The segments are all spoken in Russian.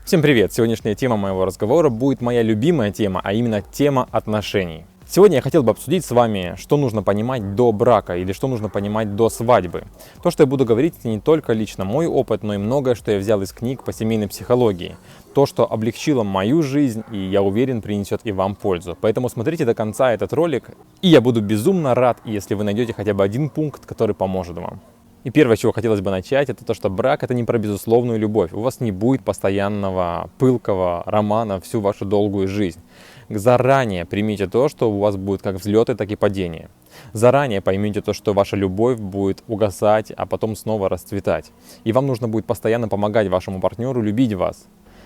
Всем привет! Сегодняшняя тема моего разговора будет моя любимая тема, а именно тема отношений. Сегодня я хотел бы обсудить с вами, что нужно понимать до брака или что нужно понимать до свадьбы. То, что я буду говорить, это не только лично мой опыт, но и многое, что я взял из книг по семейной психологии. То, что облегчило мою жизнь и, я уверен, принесет и вам пользу. Поэтому смотрите до конца этот ролик, и я буду безумно рад, если вы найдете хотя бы один пункт, который поможет вам. И первое, с чего хотелось бы начать, это то, что брак – это не про безусловную любовь. У вас не будет постоянного пылкого романа всю вашу долгую жизнь. Заранее примите то, что у вас будет как взлеты, так и падения. Заранее поймите то, что ваша любовь будет угасать, а потом снова расцветать. И вам нужно будет постоянно помогать вашему партнеру любить вас.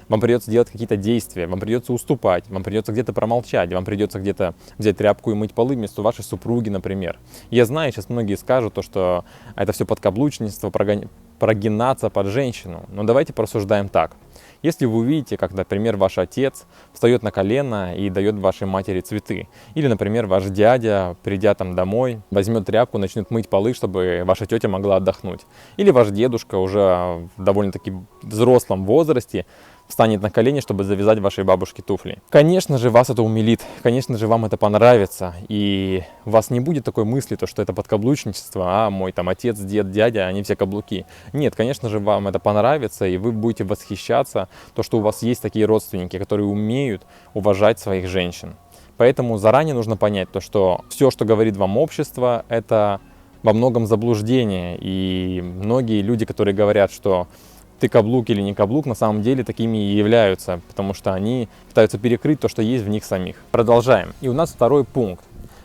Вам придется делать какие-то действия, вам придется уступать, вам придется где-то промолчать, вам придется где-то взять тряпку и мыть полы вместо вашей супруги, например. Я знаю, сейчас многие скажут, что это все подкаблучничество, прогинаться под женщину. Но давайте порассуждаем так. Если вы увидите, как, например, ваш отец встает на колено и дает вашей матери цветы, или, например, ваш дядя, придя домой, возьмет тряпку, начнет мыть полы, чтобы ваша тетя могла отдохнуть, или ваш дедушка уже в довольно-таки взрослом возрасте встанет на колени, чтобы завязать вашей бабушке туфли. Конечно же, вас это умилит, конечно же, вам это понравится, и у вас не будет такой мысли, что это подкаблучничество, мой отец, дед, дядя, они все каблуки. Нет, конечно же, вам это понравится, и вы будете восхищаться, что у вас есть такие родственники, которые умеют уважать своих женщин. Поэтому заранее нужно понять что все, что говорит вам общество, это во многом заблуждение, и многие люди, которые говорят, что ты каблук или не каблук, на самом деле такими и являются, потому что они пытаются перекрыть то, что есть в них самих. Продолжаем. И у нас второй пункт.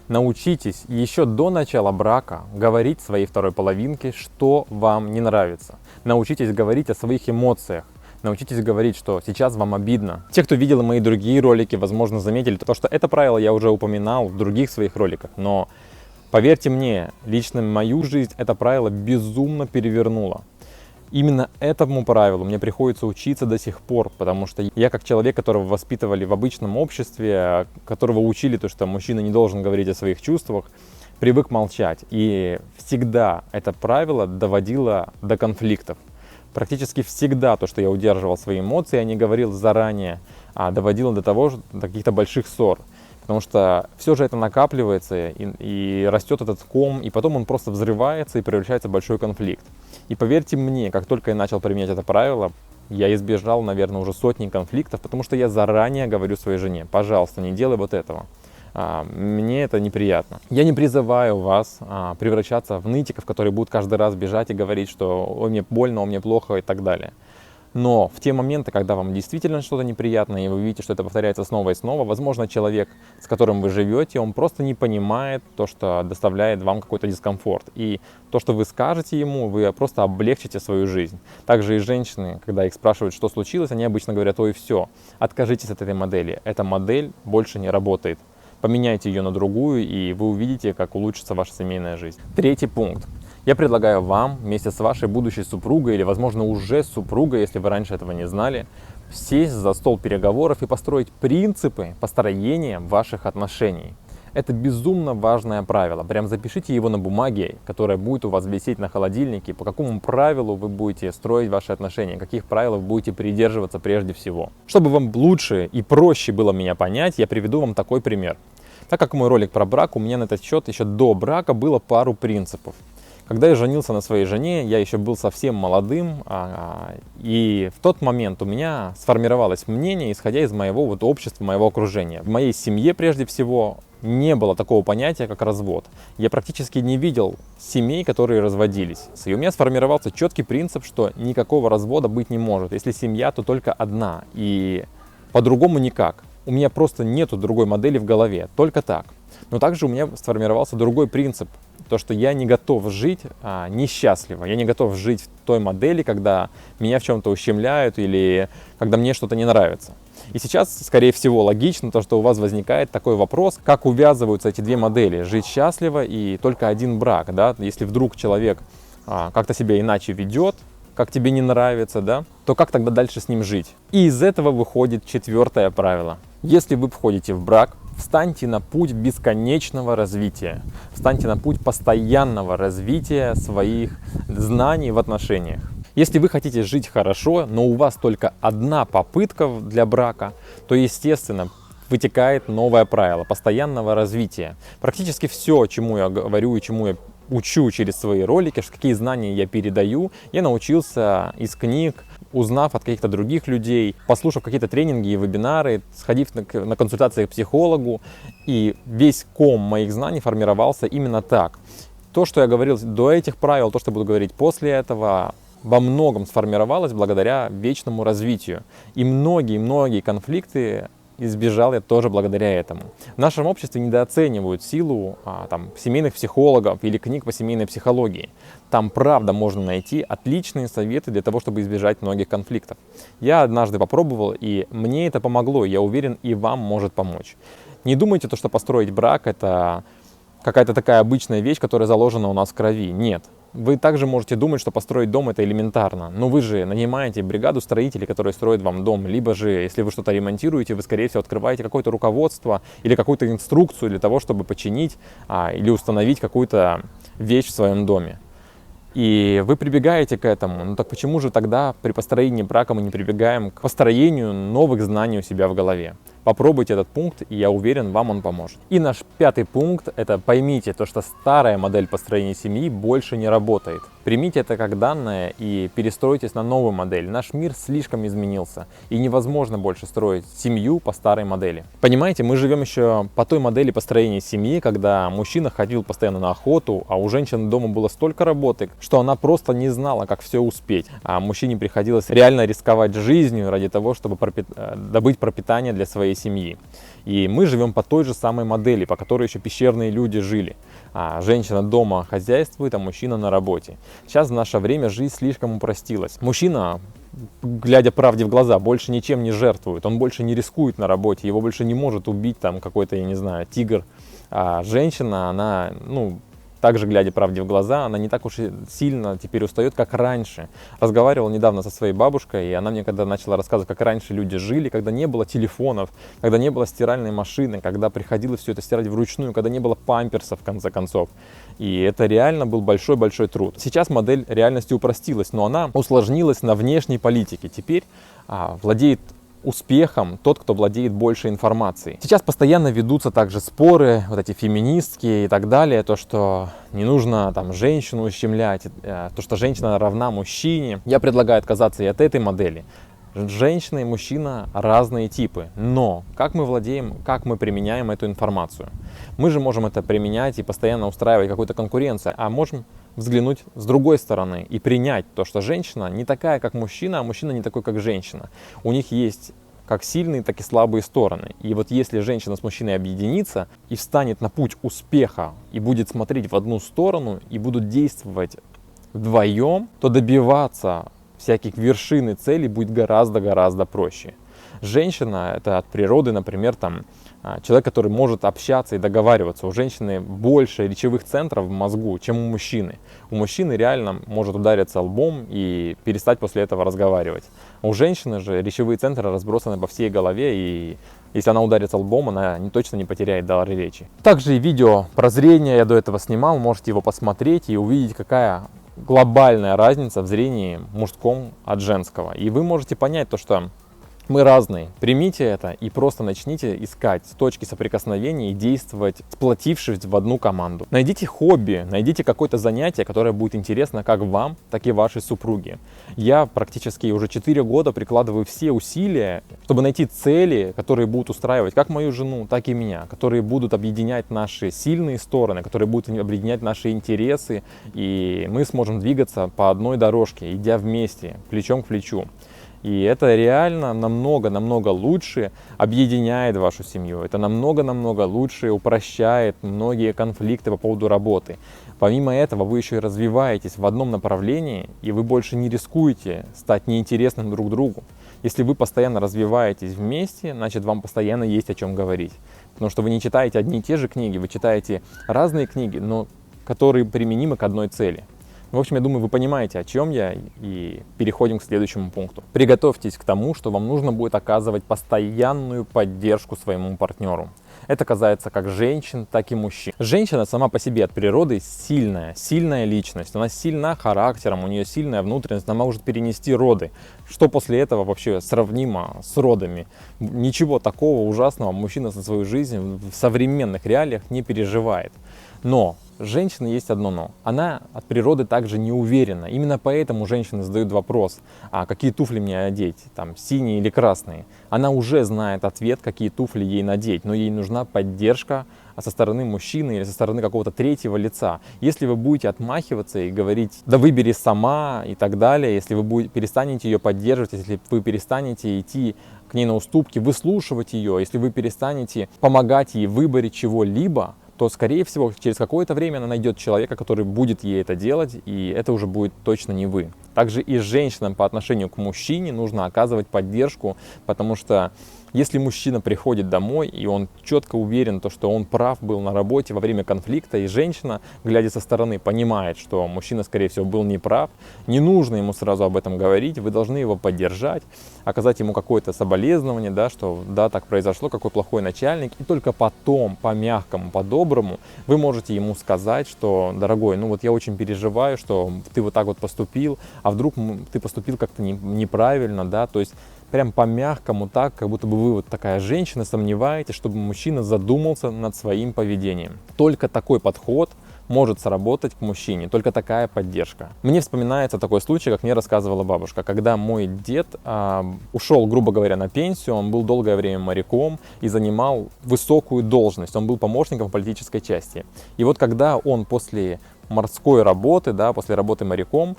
Научитесь еще до начала брака говорить своей второй половинке, что вам не нравится. Научитесь говорить о своих эмоциях. Научитесь говорить, что сейчас вам обидно. Те, кто видел мои другие ролики, возможно, заметили то, что это правило я уже упоминал в других своих роликах, но поверьте мне, лично мою жизнь это правило безумно перевернуло. Именно этому правилу мне приходится учиться до сих пор, потому что я как человек, которого воспитывали в обычном обществе, которого учили что мужчина не должен говорить о своих чувствах, привык молчать. И всегда это правило доводило до конфликтов. Практически всегда то, что я удерживал свои эмоции, я не говорил заранее, доводило до каких-то больших ссор. Потому что все же это накапливается и растет этот ком, и потом он просто взрывается и превращается в большой конфликт. И поверьте мне, как только я начал применять это правило, я избежал, наверное, уже сотни конфликтов, потому что я заранее говорю своей жене: пожалуйста, не делай вот этого. Мне это неприятно. Я не призываю вас превращаться в нытиков, которые будут каждый раз бежать и говорить, что ой, мне больно, ой, мне плохо и так далее. Но в те моменты, когда вам действительно что-то неприятно, и вы видите, что это повторяется снова и снова, возможно, человек, с которым вы живете, он просто не понимает то, что доставляет вам какой-то дискомфорт. И то, что вы скажете ему, вы просто облегчите свою жизнь. Также и женщины, когда их спрашивают, что случилось, они обычно говорят: ой, все, откажитесь от этой модели. Эта модель больше не работает. Поменяйте ее на другую, и вы увидите, как улучшится ваша семейная жизнь. Третий пункт. Я предлагаю вам вместе с вашей будущей супругой или, возможно, уже с супругой, если вы раньше этого не знали, сесть за стол переговоров и построить принципы построения ваших отношений. Это безумно важное правило. Прям запишите его на бумаге, которая будет у вас висеть на холодильнике, по какому правилу вы будете строить ваши отношения, каких правил вы будете придерживаться прежде всего. Чтобы вам лучше и проще было меня понять, я приведу вам такой пример. Так как мой ролик про брак, у меня на этот счет еще до брака было пару принципов. Когда я женился на своей жене, я еще был совсем молодым, и в тот момент у меня сформировалось мнение, исходя из моего общества, моего окружения. В моей семье, прежде всего, не было такого понятия, как развод. Я практически не видел семей, которые разводились. И у меня сформировался четкий принцип, что никакого развода быть не может. Если семья, то только одна, и по-другому никак. У меня просто нету другой модели в голове, только так. Но также у меня сформировался другой принцип. То, что я не готов жить несчастливо, я не готов жить в той модели, когда меня в чем-то ущемляют или когда мне что-то не нравится. И сейчас, скорее всего, логично то, что у вас возникает такой вопрос, как увязываются эти две модели: жить счастливо и только один брак. Да? Если вдруг человек как-то себя иначе ведет, как тебе не нравится, да, то как тогда дальше с ним жить? И из этого выходит четвертое правило. Если вы входите в брак, встаньте на путь бесконечного развития, встаньте на путь постоянного развития своих знаний в отношениях. Если вы хотите жить хорошо, но у вас только одна попытка для брака, то, естественно, вытекает новое правило постоянного развития. Практически все, чему я говорю и чему я учу через свои ролики, какие знания я передаю, я научился из книг, узнав от каких-то других людей, послушав какие-то тренинги и вебинары, сходив на консультации к психологу, и весь ком моих знаний формировался именно так. То, что я говорил до этих правил, то, что я буду говорить после этого, во многом сформировалось благодаря вечному развитию. И многие конфликты избежал я тоже благодаря этому. В нашем обществе недооценивают силу семейных психологов или книг по семейной психологии. Там правда можно найти отличные советы для того, чтобы избежать многих конфликтов. Я однажды попробовал, и мне это помогло. Я уверен, и вам может помочь. Не думайте, что построить брак — это какая-то такая обычная вещь, которая заложена у нас в крови. Нет. Вы также можете думать, что построить дом — это элементарно. Но вы же нанимаете бригаду строителей, которые строят вам дом. Либо же, если вы что-то ремонтируете, вы, скорее всего, открываете какое-то руководство или какую-то инструкцию для того, чтобы починить или установить какую-то вещь в своем доме. И вы прибегаете к этому. Ну так почему же тогда при построении брака мы не прибегаем к построению новых знаний у себя в голове? Попробуйте этот пункт, и я уверен, вам он поможет. И наш пятый пункт – это поймите то, что старая модель построения семьи больше не работает. Примите это как данное и перестройтесь на новую модель. Наш мир слишком изменился, и невозможно больше строить семью по старой модели. Понимаете, мы живем еще по той модели построения семьи, когда мужчина ходил постоянно на охоту, а у женщины дома было столько работы, что она просто не знала, как все успеть. А мужчине приходилось реально рисковать жизнью ради того, чтобы добыть пропитание для своей семьи. И мы живем по той же самой модели, по которой еще пещерные люди жили. Женщина дома хозяйствует, а мужчина на работе. Сейчас в наше время жизнь слишком упростилась. Мужчина, глядя правде в глаза, больше ничем не жертвует, он больше не рискует на работе, его больше не может убить там какой-то, я не знаю, тигр. А женщина, она, также, глядя правде в глаза, она не так уж и сильно теперь устает, как раньше. Разговаривал недавно со своей бабушкой, и она мне когда начала рассказывать, как раньше люди жили, когда не было телефонов, когда не было стиральной машины, когда приходилось все это стирать вручную, когда не было памперсов, в конце концов. И это реально был большой-большой труд. Сейчас модель реальности упростилась, но она усложнилась на внешней политике. Теперь владеет успехом тот, кто владеет больше информацией. Сейчас постоянно ведутся также споры, вот эти феминистские и так далее, то, что не нужно женщину ущемлять, то, что женщина равна мужчине. Я предлагаю отказаться и от этой модели. Женщина и мужчина разные типы, но как мы применяем эту информацию? Мы же можем это применять и постоянно устраивать какую-то конкуренцию, а можем взглянуть с другой стороны и принять то, что женщина не такая, как мужчина, а мужчина не такой, как женщина. У них есть как сильные, так и слабые стороны. И вот если женщина с мужчиной объединится и встанет на путь успеха и будет смотреть в одну сторону и будут действовать вдвоем, то добиваться всяких вершин и целей будет гораздо проще. Женщина — это от природы, например, человек, который может общаться и договариваться. У женщины больше речевых центров в мозгу, чем у мужчины. У мужчины реально может удариться лбом и перестать после этого разговаривать. У женщины же речевые центры разбросаны по всей голове, и если она ударится лбом, она точно не потеряет дар речи. Также и видео про зрение я до этого снимал, можете его посмотреть и увидеть, какая глобальная разница в зрении мужском от женского. И вы можете понять то, что мы разные. Примите это и просто начните искать точки соприкосновения и действовать, сплотившись в одну команду. Найдите хобби, найдите какое-то занятие, которое будет интересно как вам, так и вашей супруге. Я практически уже 4 года прикладываю все усилия, чтобы найти цели, которые будут устраивать как мою жену, так и меня, которые будут объединять наши сильные стороны, которые будут объединять наши интересы, и мы сможем двигаться по одной дорожке, идя вместе, плечом к плечу. И это реально намного лучше объединяет вашу семью. Это намного лучше упрощает многие конфликты по поводу работы. Помимо этого, вы еще и развиваетесь в одном направлении, и вы больше не рискуете стать неинтересным друг другу. Если вы постоянно развиваетесь вместе, значит, вам постоянно есть о чем говорить. Потому что вы не читаете одни и те же книги, вы читаете разные книги, но которые применимы к одной цели. В общем, я думаю, вы понимаете, о чем я, и переходим к следующему пункту. Приготовьтесь к тому, что вам нужно будет оказывать постоянную поддержку своему партнеру. Это касается как женщин, так и мужчин. Женщина сама по себе от природы сильная личность. Она сильна характером, у нее сильная внутренность, она может перенести роды. Что после этого вообще сравнимо с родами? Ничего такого ужасного мужчина за свою жизнь в современных реалиях не переживает. Но женщина есть одно но. Она от природы также не уверена. Именно поэтому женщины задают вопрос, а какие туфли мне одеть, там, синие или красные. Она уже знает ответ, какие туфли ей надеть, но ей нужна поддержка со стороны мужчины или со стороны какого-то третьего лица. Если вы будете отмахиваться и говорить, да выбери сама и так далее, если вы перестанете ее поддерживать, если вы перестанете идти к ней на уступки, выслушивать ее, если вы перестанете помогать ей в выборе чего-либо, то, скорее всего, через какое-то время она найдет человека, который будет ей это делать, и это уже будет точно не вы. Также и женщинам по отношению к мужчине нужно оказывать поддержку, потому что если мужчина приходит домой, и он четко уверен, что он прав был на работе во время конфликта, и женщина, глядя со стороны, понимает, что мужчина, скорее всего, был неправ, не нужно ему сразу об этом говорить, вы должны его поддержать, оказать ему какое-то соболезнование, да, что да, так произошло, какой плохой начальник, и только потом, по-мягкому, по-доброму, вы можете ему сказать, что, дорогой, ну вот я очень переживаю, что ты вот так вот поступил, а вдруг ты поступил как-то неправильно, да, то есть прям по-мягкому так, как будто бы вы вот такая женщина, сомневаетесь, чтобы мужчина задумался над своим поведением. Только такой подход может сработать к мужчине, только такая поддержка. Мне вспоминается такой случай, как мне рассказывала бабушка, когда мой дед ушел, грубо говоря, на пенсию, он был долгое время моряком и занимал высокую должность, он был помощником в политической части. И вот когда он после морской работы, да, после работы моряком,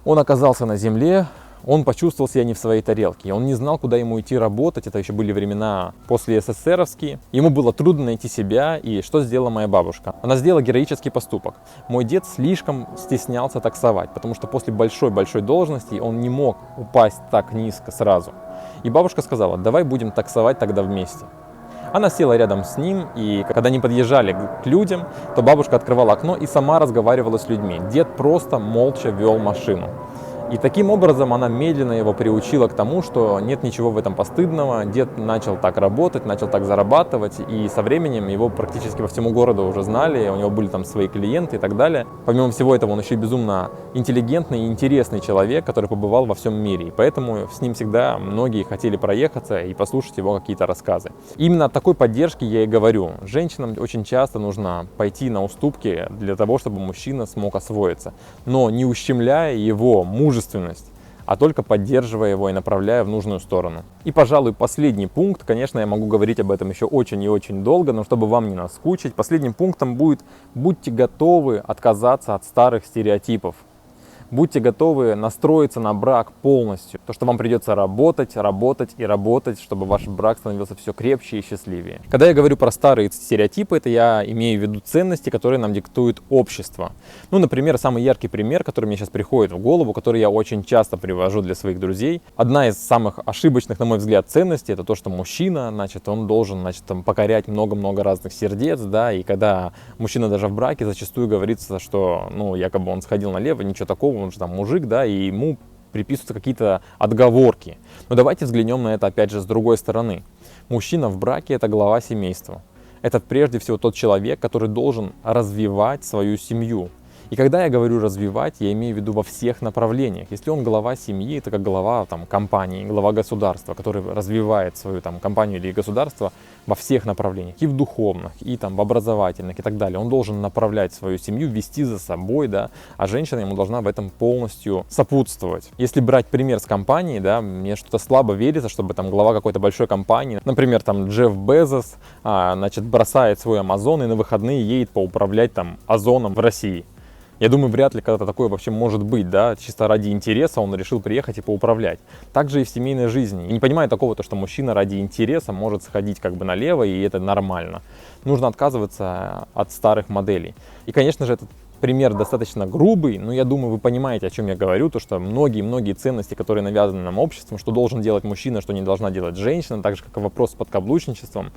он оказался на земле, он почувствовал себя не в своей тарелке. Он не знал, куда ему идти работать. Это еще были времена после СССРовские. Ему было трудно найти себя. И что сделала моя бабушка? Она сделала героический поступок. Мой дед слишком стеснялся таксовать, потому что после большой-большой должности он не мог упасть так низко сразу. И бабушка сказала, давай будем таксовать тогда вместе. Она села рядом с ним, и когда они подъезжали к людям, то бабушка открывала окно и сама разговаривала с людьми. Дед просто молча вел машину. И таким образом она медленно его приучила к тому, что нет ничего в этом постыдного. Дед начал так работать, начал так зарабатывать, и со временем его практически по всему городу уже знали, у него были там свои клиенты и так далее. Помимо всего этого, он еще и безумно интеллигентный и интересный человек, который побывал во всем мире. И поэтому с ним всегда многие хотели проехаться и послушать его какие-то рассказы. Именно от такой поддержки я и говорю. Женщинам очень часто нужно пойти на уступки для того, чтобы мужчина смог освоиться, но не ущемляя его мужественность, а только поддерживая его и направляя в нужную сторону. И, пожалуй, последний пункт, конечно, я могу говорить об этом еще очень и очень долго, но чтобы вам не наскучить, последним пунктом будет: будьте готовы отказаться от старых стереотипов. Будьте готовы настроиться на брак полностью. То, что вам придется работать, чтобы ваш брак становился все крепче и счастливее. Когда я говорю про старые стереотипы, это я имею в виду ценности, которые нам диктует общество. Ну, например, самый яркий пример, который мне сейчас приходит в голову, который я очень часто привожу для своих друзей. Одна из самых ошибочных, на мой взгляд, ценностей — это то, что мужчина, он должен, покорять много-много разных сердец, да, и когда мужчина даже в браке, зачастую говорится, что, якобы он сходил налево, ничего такого, он же там мужик, да, и ему приписываются какие-то отговорки. Но давайте взглянем на это опять же с другой стороны. Мужчина в браке — это глава семейства. Это прежде всего тот человек, который должен развивать свою семью. И когда я говорю развивать, я имею в виду во всех направлениях. Если он глава семьи, это как глава компании, глава государства, который развивает свою компанию или государство во всех направлениях, и в духовных, и в образовательных, и так далее. Он должен направлять свою семью, вести за собой, да, а женщина ему должна в этом полностью сопутствовать. Если брать пример с компанией, да, мне что-то слабо верится, чтобы глава какой-то большой компании, например, Джефф Безос, бросает свой Амазон и на выходные едет поуправлять Озоном в России. Я думаю, вряд ли когда-то такое вообще может быть, да, чисто ради интереса он решил приехать и поуправлять. Так же и в семейной жизни. И не понимаю такого, что мужчина ради интереса может сходить налево, и это нормально. Нужно отказываться от старых моделей. И, конечно же, этот пример достаточно грубый, но я думаю, вы понимаете, о чем я говорю, то что многие ценности, которые навязаны нам обществом, что должен делать мужчина, что не должна делать женщина, так же, как и вопрос с подкаблучничеством,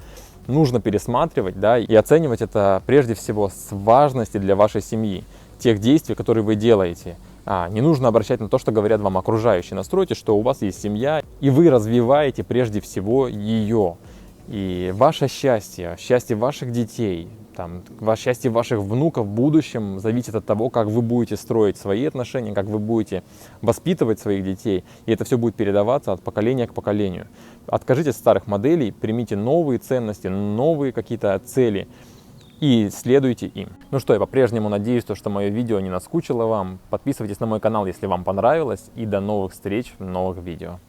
нужно пересматривать, да, и оценивать это прежде всего с важности для вашей семьи, тех действий, которые вы делаете. Не нужно обращать на то, что говорят вам окружающие. Настройте, что у вас есть семья, и вы развиваете прежде всего ее. И ваше счастье, счастье ваших детей, там, счастье ваших внуков в будущем зависит от того, как вы будете строить свои отношения, как вы будете воспитывать своих детей. И это все будет передаваться от поколения к поколению. Откажитесь от старых моделей, примите новые ценности, новые какие-то цели и следуйте им. Ну что, я по-прежнему надеюсь, что мое видео не наскучило вам. Подписывайтесь на мой канал, если вам понравилось. И до новых встреч в новых видео.